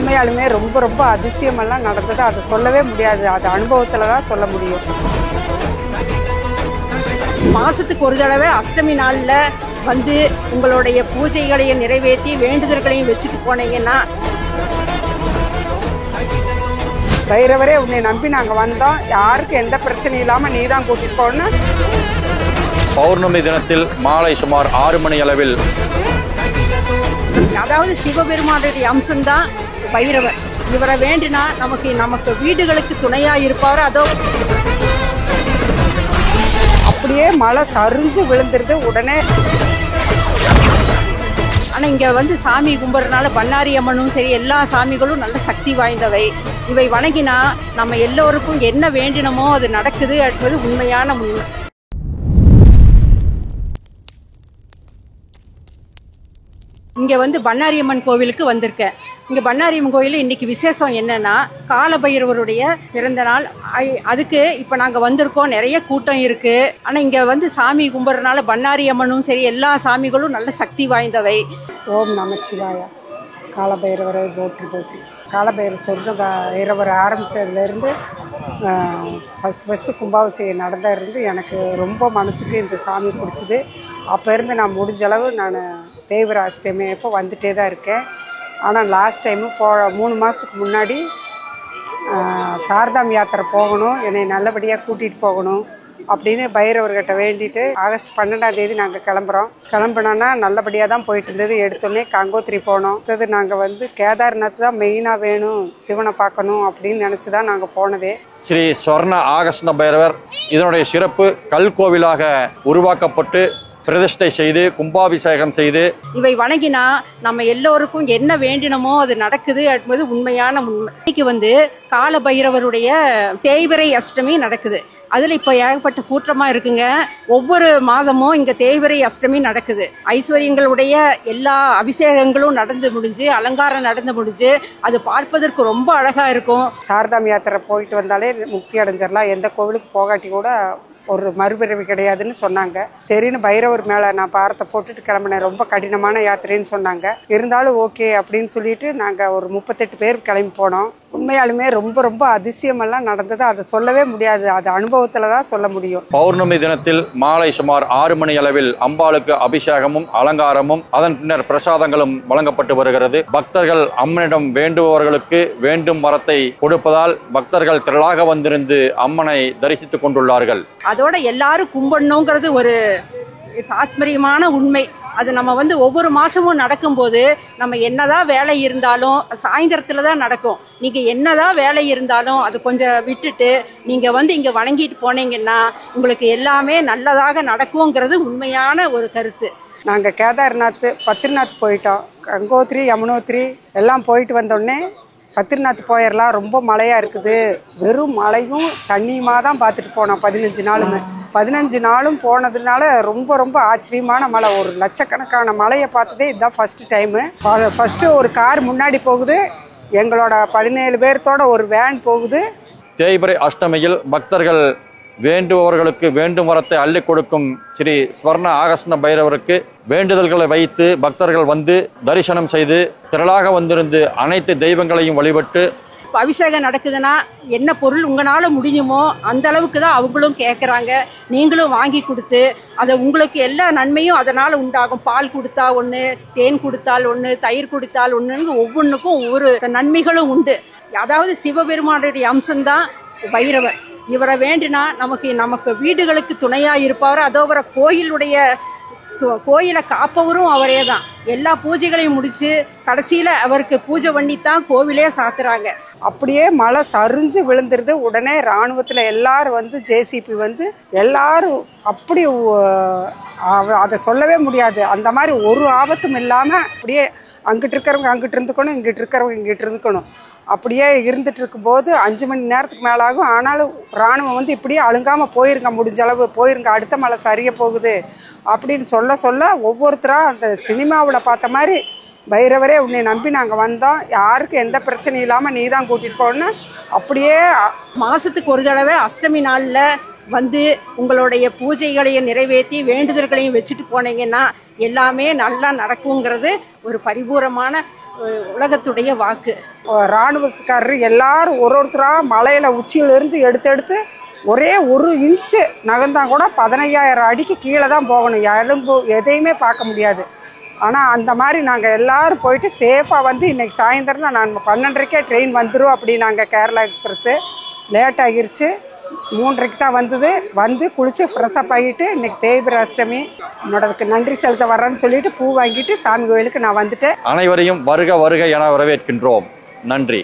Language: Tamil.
உண்மையாலுமே ரொம்ப ரொம்ப அதிசயமெல்லாம் நடந்தது. அதை சொல்லவே முடியாது, அது அனுபவத்தில் தான் சொல்ல முடியும். மாதத்துக்கு ஒரு தடவை அஷ்டமி நாளில் வந்து உங்களுடைய பூஜைகளையும் நிறைவேற்றி வேண்டுதல்களையும் வச்சுட்டு போனீங்கன்னா, பைரவரே உன்னை நம்பி நாங்கள் வந்தோம், யாருக்கும் எந்த பிரச்சனையும் இல்லாமல் நீ தான் கூட்டிட்டு போகணும். பௌர்ணமி தினத்தில் மாலை சுமார் 6 மணி அளவில், அதாவது சிவபெருமானுடைய அம்சம்தான் பைரவர். இவரை வேண்டினா நமக்கு வீடுகளுக்கு துணையாக இருப்பார். அதோ அப்படியே மழை சரிஞ்சு விழுந்துருது உடனே. ஆனால் இங்கே வந்து சாமி கும்பிட்றதுனால பண்ணாரி அம்மனும் சரி, எல்லா சாமிகளும் நல்ல சக்தி வாய்ந்தவை. இவை வணங்கினா நம்ம எல்லோருக்கும் என்ன வேண்டினமோ அது நடக்குது என்பது உண்மையான உண்மை. இங்கே வந்து பண்ணாரி அம்மன் கோவிலுக்கு வந்திருக்கேன். இங்கே பண்ணாரி அம்மன் கோயிலில் இன்றைக்கி விசேஷம் என்னென்னா, காலபைரவருடைய பிறந்த நாள். அதுக்கு இப்போ நாங்கள் வந்திருக்கோம். நிறைய கூட்டம் இருக்குது. ஆனால் இங்கே வந்து சாமி கும்பிட்றதுனால பண்ணாரி அம்மனும் சரி, எல்லா சாமிகளும் நல்ல சக்தி வாய்ந்தவை. ஓம் நமச்சிவாயா. காலபைரவரை போற்றி போற்றி. காலபைரவர் சொர்ண பைரவர் ஆரம்பித்ததுலேருந்து ஃபஸ்ட்டு கும்பாபிஷேகம் நடந்திருந்து எனக்கு ரொம்ப மனசுக்கு இந்த சாமி பிடிச்சிது. அப்போ இருந்து நான் முடிஞ்சளவு நான் தேய்பிறை அஷ்டமி எப்போ வந்துட்டே தான் இருக்கேன். ஆனால் லாஸ்ட் டைமு 3 மாதத்துக்கு முன்னாடி சாரதாம் யாத்திரை போகணும், என்னை நல்லபடியாக கூட்டிகிட்டு போகணும் அப்படின்னு பைரவர்கிட்ட வேண்டிட்டு ஆகஸ்ட் 12ஆம் தேதி நாங்கள் கிளம்புனோன்னா நல்லபடியாக தான் போயிட்டு இருந்தது. எடுத்தோடனே கங்கோத்திரி போனோம். அடுத்தது நாங்கள் வந்து கேதார்நாத் தான் மெயினாக வேணும், சிவனை பார்க்கணும் அப்படின்னு நினச்சி தான் நாங்கள் போனதே. ஸ்ரீ ஸ்வர்ண ஆகஸ்ன பைரவர் இதனுடைய சிறப்பு கல் கோவிலாக உருவாக்கப்பட்டு பிரதிஷ்டை செய்து கும்பாபிஷேகம் செய்து இவை வணங்கினா நம்ம எல்லோருக்கும் என்ன வேண்டினமோ அது நடக்குது என்பது உண்மையான உண்மை. இன்னைக்கு வந்து காலபைரவருடைய தேய்பிறை அஷ்டமி நடக்குது. அதில் இப்போ ஏகப்பட்ட கூட்டமாக இருக்குங்க. ஒவ்வொரு மாதமும் இங்கே தேய்பிறை அஷ்டமி நடக்குது. ஐஸ்வர்யங்களுடைய எல்லா அபிஷேகங்களும் நடந்து முடிஞ்சு, அலங்காரம் நடந்து முடிஞ்சு, அது பார்ப்பதற்கு ரொம்ப அழகாக இருக்கும். சாரதாம் யாத்திரை போயிட்டு வந்தாலே முக்தி அடைஞ்சிடலாம், எந்த கோவிலுக்கு போகாட்டி கூட ஒரு மறுபிறவி கிடையாதுன்னு சொன்னாங்க. சரின்னு பைரவர் மேலே நான் பாரத்தை போட்டுட்டு கிளம்பினேன். ரொம்ப கடினமான யாத்திரைன்னு சொன்னாங்க. இருந்தாலும் ஓகே அப்படின்னு சொல்லிட்டு நாங்கள் ஒரு 38 பேர் கிளம்பி போனோம். உண்மையாலுமே ரொம்ப ரொம்ப அதிசயமெல்லாம் நடந்தது. அதை சொல்லவே முடியாது, அது அனுபவத்தில் தான் சொல்ல முடியும். பௌர்ணமி தினத்தில் மாலை சுமார் 6 மணி அளவில் அம்பாளுக்கு அபிஷேகமும் அலங்காரமும் அதன் பின்னர் பிரசாதங்களும் வழங்கப்பட்டு வருகிறது. பக்தர்கள் அம்மனிடம் வேண்டுபவர்களுக்கு வேண்டும் வரத்தை கொடுப்பதால் பக்தர்கள் திரளாக வந்திருந்து அம்மனை தரிசித்துக் கொண்டுள்ளார்கள். அதோட எல்லாரும் கும்பிடணுங்கிறது ஒரு தாத்பரியமான உண்மை. அது நம்ம வந்து ஒவ்வொரு மாதமும் நடக்கும்போது நம்ம என்னதான் வேலை இருந்தாலும் சாயந்தரத்தில் தான் நடக்கும். நீங்கள் என்னதான் வேலை இருந்தாலும் அது கொஞ்சம் விட்டுட்டு நீங்கள் வந்து இங்கே வணங்கிட்டு போனீங்கன்னா உங்களுக்கு எல்லாமே நல்லதாக நடக்குங்கிறது உண்மையான ஒரு கருத்து. நாங்கள் கேதார்நாத், பத்ரிநாத் போயிட்டோம். கங்கோத்திரி, யமுனோத்திரி எல்லாம் போயிட்டு வந்தோடனே பத்ரிநாத் போயிடலாம், ரொம்ப மழையாக இருக்குது. வெறும் மழையும் தண்ணியுமாக தான் பார்த்துட்டு போனோம் 15 நாளும் போனதுனால ரொம்ப ரொம்ப ஆச்சரியமான மழை. ஒரு லட்சக்கணக்கான மழையை பார்த்ததே இதுதான் ஃபஸ்ட்டு டைமு. ஃபஸ்ட்டு ஒரு கார் முன்னாடி போகுது, எங்களோட 17 பேர்த்தோட ஒரு வேன் போகுது. தேய்பிறை அஷ்டமியில் பக்தர்கள் வேண்டுபவர்களுக்கு வேண்டும் வரத்தை அள்ளி கொடுக்கும் ஸ்ரீ ஸ்வர்ண ஆகஸ்ன பைரவருக்கு வேண்டுதல்களை வைத்து பக்தர்கள் வந்து தரிசனம் செய்து திரளாக வந்திருந்து அனைத்து தெய்வங்களையும் வழிபட்டு அபிஷேகம் நடக்குதுன்னா என்ன பொருள் உங்களால் முடியுமோ அந்த அளவுக்கு தான் அவங்களும் கேட்குறாங்க. நீங்களும் வாங்கி கொடுத்து அதை உங்களுக்கு எல்லா நன்மையும் அதனால் உண்டாகும். பால் கொடுத்தா ஒன்று, தேன் கொடுத்தால் ஒன்று, தயிர் கொடுத்தால் ஒன்றுன்னு ஒவ்வொன்றுக்கும் ஒவ்வொரு நன்மைகளும் உண்டு. அதாவது சிவபெருமானுடைய அம்சம்தான் பைரவர். இவரை வேண்டினா நமக்கு வீடுகளுக்கு துணையாக இருப்பார். அதோ வர கோயிலை காப்பவரும் அவரே தான். எல்லா பூஜைகளையும் முடித்து கடைசியில் அவருக்கு பூஜை பண்ணித்தான் கோவிலே சாத்துறாங்க. அப்படியே மழை சரிஞ்சு விழுந்துருது. உடனே இராணுவத்தில் எல்லாரும் வந்து ஜேசிபி வந்து எல்லாரும் அப்படி அதை சொல்லவே முடியாது. அந்த மாதிரி ஒரு ஆபத்தும் இல்லாமல் அப்படியே அங்கிட்டு இருக்கிறவங்க அங்கிட்டு இருந்துக்கணும், இங்கிட்டு இருக்கிறவங்க இங்கிட்டு இருந்துக்கணும். அப்படியே இருந்துட்டு இருக்கும்போது 5 மணி நேரத்துக்கு மேலாகும். ஆனாலும் இராணுவம் வந்து இப்படியே அழுங்காமல் போயிருங்க, முடிஞ்ச அளவு போயிருங்க, அடுத்த மழை சரிய போகுது அப்படின்னு சொல்ல ஒவ்வொருத்தராக அந்த சினிமாவில் பார்த்த மாதிரி பைரவரே உன்னை நம்பி நாங்கள் வந்தோம், யாருக்கும் எந்த பிரச்சனையும் இல்லாமல் நீ தான் கூட்டிகிட்டு போகணும். அப்படியே மாதத்துக்கு ஒரு தடவை அஷ்டமி நாளில் வந்து உங்களுடைய பூஜைகளையும் நிறைவேற்றி வேண்டுதல்களையும் வச்சுட்டு போனீங்கன்னா எல்லாமே நல்லா நடக்குங்கிறது ஒரு பரிபூரமான உலகத்துடைய வாக்கு. இராணுவக்காரர் எல்லாரும் ஒருத்தராக மலையில் உச்சியிலிருந்து எடுத்து ஒரே 1 இன்ச்சு நகர்ந்தால் கூட 15,000 அடிக்கு கீழே தான் போகணும். எலும்பு எதையுமே பார்க்க முடியாது. ஆனால் அந்த மாதிரி நாங்கள் எல்லோரும் போயிட்டு சேஃபாக வந்து இன்றைக்கி சாயந்தரம் தான் நான் 12:30க்கே ட்ரெயின் வந்துடும் அப்படி. நாங்கள் கேரளா எக்ஸ்பிரஸ்ஸு லேட் ஆகிருச்சு. 3:30க்கு தான் வந்து குளித்து ஃப்ரெஷ்ஷப் ஆகிட்டு இன்றைக்கி தேய்பிர அஷ்டமி என்னோடதுக்கு நன்றி செலுத்த வர்றேன்னு சொல்லிட்டு பூ வாங்கிட்டு சாமி கோயிலுக்கு நான் வந்துட்டேன். அனைவரையும் வருக வருக என வரவேற்கின்றோம். நன்றி.